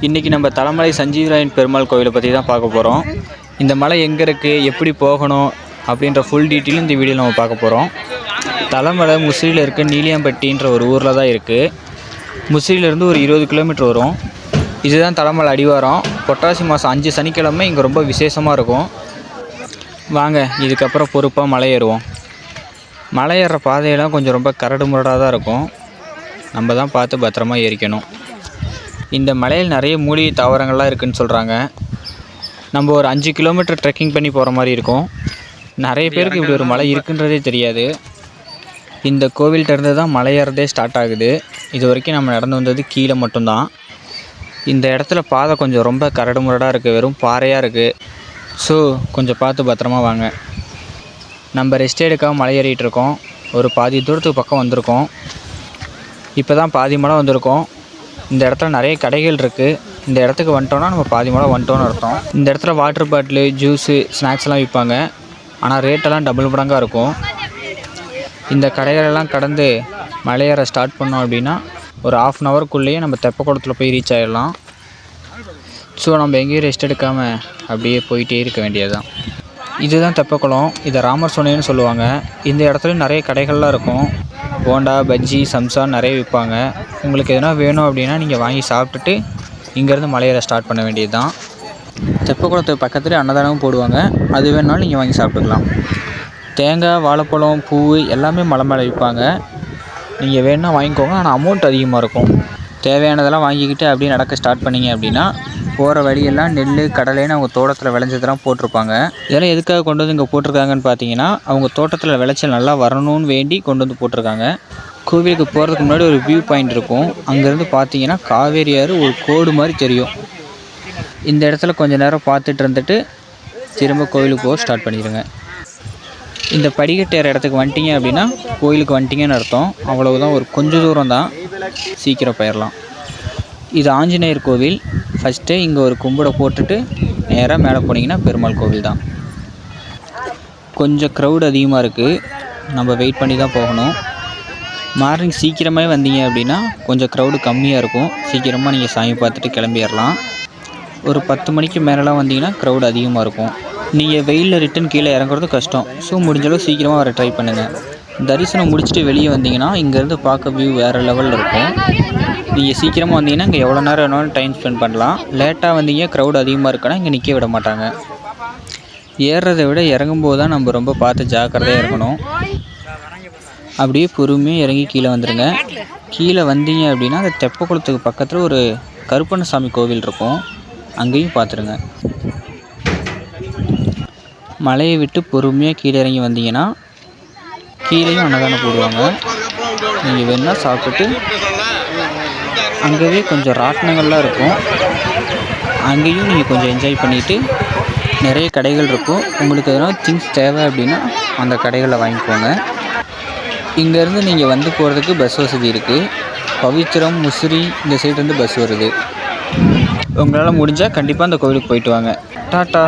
இன்றைக்கி நம்ம தலைமலை சஞ்சீவராயன் பெருமாள் கோவிலை பற்றி தான் பார்க்க போகிறோம். இந்த மலை எங்கே இருக்குது, எப்படி போகணும் அப்படின்ற ஃபுல் டீட்டெயிலும் இந்த வீடியோவில் நம்ம பார்க்க போகிறோம். தலைமலை முசிறியில் இருக்க நீலியாம்பட்டின்ற ஒரு ஊரில் தான் இருக்குது. முசிறியிலேருந்து ஒரு 20 கிலோமீட்டர் வரும். இதுதான் தலைமலை அடிவாரம். புரட்டாசி மாதம் 5 சனிக்கிழமை இங்கே ரொம்ப விசேஷமாக இருக்கும். வாங்க இதுக்கப்புறம் பொறுப்பாக மலை ஏறுவோம். மலை ஏறுற பாதையெல்லாம் கொஞ்சம் ரொம்ப கரடு முரடாக தான் இருக்கும். நம்ம தான் பார்த்து பத்திரமா ஏறிக்கணும். இந்த மலையில் நிறைய மூலிகை தாவரங்கள்லாம் இருக்குதுன்னு சொல்கிறாங்க. நம்ம ஒரு 5 கிலோமீட்டர் ட்ரெக்கிங் பண்ணி போகிற மாதிரி இருக்கும். நிறைய பேருக்கு இப்படி ஒரு மலை இருக்குன்றதே தெரியாது. இந்த கோவில்கிட்டருந்து தான் மலை ஏறதே ஸ்டார்ட் ஆகுது. இது வரைக்கும் நம்ம நடந்து வந்தது கீழே மட்டும்தான். இந்த இடத்துல பாதை கொஞ்சம் ரொம்ப கரடு முரடாக இருக்குது, வெறும் பாறையாக இருக்குது. ஸோ கொஞ்சம் பார்த்து பத்திரமா வாங்க. நம்ம ரெஸ்ட் எடுக்காம மலை ஏறிட்டு இருக்கோம். ஒரு பாதி தூரத்துக்கு பக்கம் வந்திருக்கோம். இப்போ தான் பாதி மலை வந்திருக்கோம். இந்த இடத்துல நிறைய கடைகள் இருக்குது. இந்த இடத்துக்கு வந்துட்டோன்னா நம்ம பாதி மலை வந்துட்டோன்னு அர்த்தம். இந்த இடத்துல வாட்டர் பாட்டிலு, ஜூஸு, ஸ்நாக்ஸ்லாம் விற்பாங்க. ஆனால் ரேட்டெல்லாம் டபுள் மடங்காக இருக்கும். இந்த கடைகளெல்லாம் கடந்து மலையேற ஸ்டார்ட் பண்ணோம் அப்படின்னா ஒரு 1/2 ஹவருக்குள்ளேயே நம்ம தெப்பக்குளத்தில் போய் ரீச் ஆகிடலாம். ஸோ நம்ம எங்கேயும் ரெஸ்ட் எடுக்காமல் அப்படியே போயிட்டே இருக்க வேண்டியது தான். இதுதான் தெப்பக்குளம். இதை ராமர் சோனைன்னு சொல்லுவாங்க. இந்த இடத்துல நிறைய கடைகள்லாம் இருக்கும். போண்டா, பஜ்ஜி, சம்சா நிறைய விற்பாங்க. உங்களுக்கு எதனா வேணும் அப்படின்னா நீங்கள் வாங்கி சாப்பிட்டுட்டு இங்கேருந்து மலையேற ஸ்டார்ட் பண்ண வேண்டியது தான். தெப்பக்குளத்துக்கு பக்கத்துலேயே அன்னதானமும் போடுவாங்க. அது வேணுனாலும் நீங்கள் வாங்கி சாப்பிட்டுக்கலாம். தேங்காய், வாழைப்பழம், பூ எல்லாமே மலை மேலே விற்பாங்க. நீங்கள் வேணுன்னா வாங்கிக்கோங்க. ஆனால் அமௌண்ட் அதிகமாக இருக்கும். தேவையானதெல்லாம் வாங்கிக்கிட்டு அப்படியே நடக்க ஸ்டார்ட் பண்ணிங்க அப்படின்னா போகிற வழியெல்லாம் நெல், கடலைன்னு அவங்க தோட்டத்தில் விளைஞ்சதெல்லாம் போட்டிருப்பாங்க. இதெல்லாம் எதுக்காக கொண்டு வந்து இங்கே போட்டிருக்காங்கன்னு பார்த்தீங்கன்னா அவங்க தோட்டத்தில் விளைச்சல் நல்லா வரணும்னு வேண்டி கொண்டு வந்து போட்டிருக்காங்க. கோவிலுக்கு போகிறதுக்கு முன்னாடி ஒரு வியூ பாயிண்ட் இருக்கும். அங்கேருந்து பார்த்தீங்கன்னா காவேரி ஆறு ஒரு கோடு மாதிரி தெரியும். இந்த இடத்துல கொஞ்சம் நேரம் பார்த்துட்டு இருந்துட்டு திரும்ப கோவிலுக்கு போக ஸ்டார்ட் பண்ணிடுங்க. இந்த படிக்கட்டு ஏற இடத்துக்கு வந்துட்டிங்க அப்படின்னா கோயிலுக்கு வந்துட்டிங்கன்னு அர்த்தம். அவ்வளவுதான், ஒரு கொஞ்சம் தூரம் தான், சீக்கிரம் போயிடலாம். இது ஆஞ்சநேயர் கோவில். ஃபஸ்ட்டு இங்கே ஒரு கும்பிடை போட்டுட்டு நேராக மேலே போனீங்கன்னா பெருமாள் கோவில் தான். கொஞ்சம் க்ரௌட் அதிகமாக இருக்குது. நம்ம வெயிட் பண்ணி தான் போகணும். மார்னிங் சீக்கிரமாக வந்தீங்க அப்படின்னா கொஞ்சம் க்ரௌடு கம்மியாக இருக்கும். சீக்கிரமாக நீங்கள் சாமி பார்த்துட்டு கிளம்பிடலாம். ஒரு 10 மணிக்கு மேலெலாம் வந்தீங்கன்னா க்ரௌடு அதிகமாக இருக்கும். நீங்கள் வெயிலில் ரிட்டன் கீழே இறங்குறது கஷ்டம். ஸோ முடிஞ்சளவு சீக்கிரமாக வர ட்ரை பண்ணுங்கள். தரிசனம் முடிச்சுட்டு வெளியே வந்தீங்கன்னா இங்கேருந்து பார்க்க வியூ வேறு லெவலில் இருக்கும். நீங்கள் சீக்கிரமாக வந்தீங்கன்னா இங்கே எவ்வளோ நேரம் வேணாலும் டைம் ஸ்பெண்ட் பண்ணலாம். லேட்டாக வந்தீங்க, க்ரௌட் அதிகமாக இருக்குன்னா இங்கே நிற்க விட மாட்டாங்க. ஏறுறதை விட இறங்கும்போது தான் நம்ம ரொம்ப பார்த்து ஜாக்கிரதையாக இறங்கணும். அப்படியே பொறுமையாக இறங்கி கீழே வந்துடுங்க. கீழே வந்தீங்க அப்படின்னா அந்த தெப்பக்குளத்துக்கு பக்கத்தில் ஒரு கருப்பண்ணசாமி கோவில் இருக்கும். அங்கேயும் பார்த்துருங்க. மலையை விட்டு பொறுமையாக கீழே இறங்கி வந்தீங்கன்னா கீழேயும் அன்னதானம் போடுவாங்க. நீங்கள் வேணுன்னா சாப்பிட்டுட்டு அங்கேயே கொஞ்சம் ராட்டினங்கள்லாம் இருக்கும். அங்கேயும் நீங்கள் கொஞ்சம் என்ஜாய் பண்ணிவிட்டு நிறைய கடைகள் இருக்கும். உங்களுக்கு எதனா திங்ஸ் தேவை அப்படின்னா அந்த கடைகளில் வாங்கிக்கோங்க. இங்கேருந்து நீங்கள் வந்து போகிறதுக்கு பஸ் வசதி இருக்குது. பவித்திரம், முசிறி இந்த சைட்லேருந்து பஸ் வருது. உங்களால் முடிஞ்சால் கண்டிப்பாக அந்த கோவிலுக்கு போயிட்டு வாங்க. டாட்டா.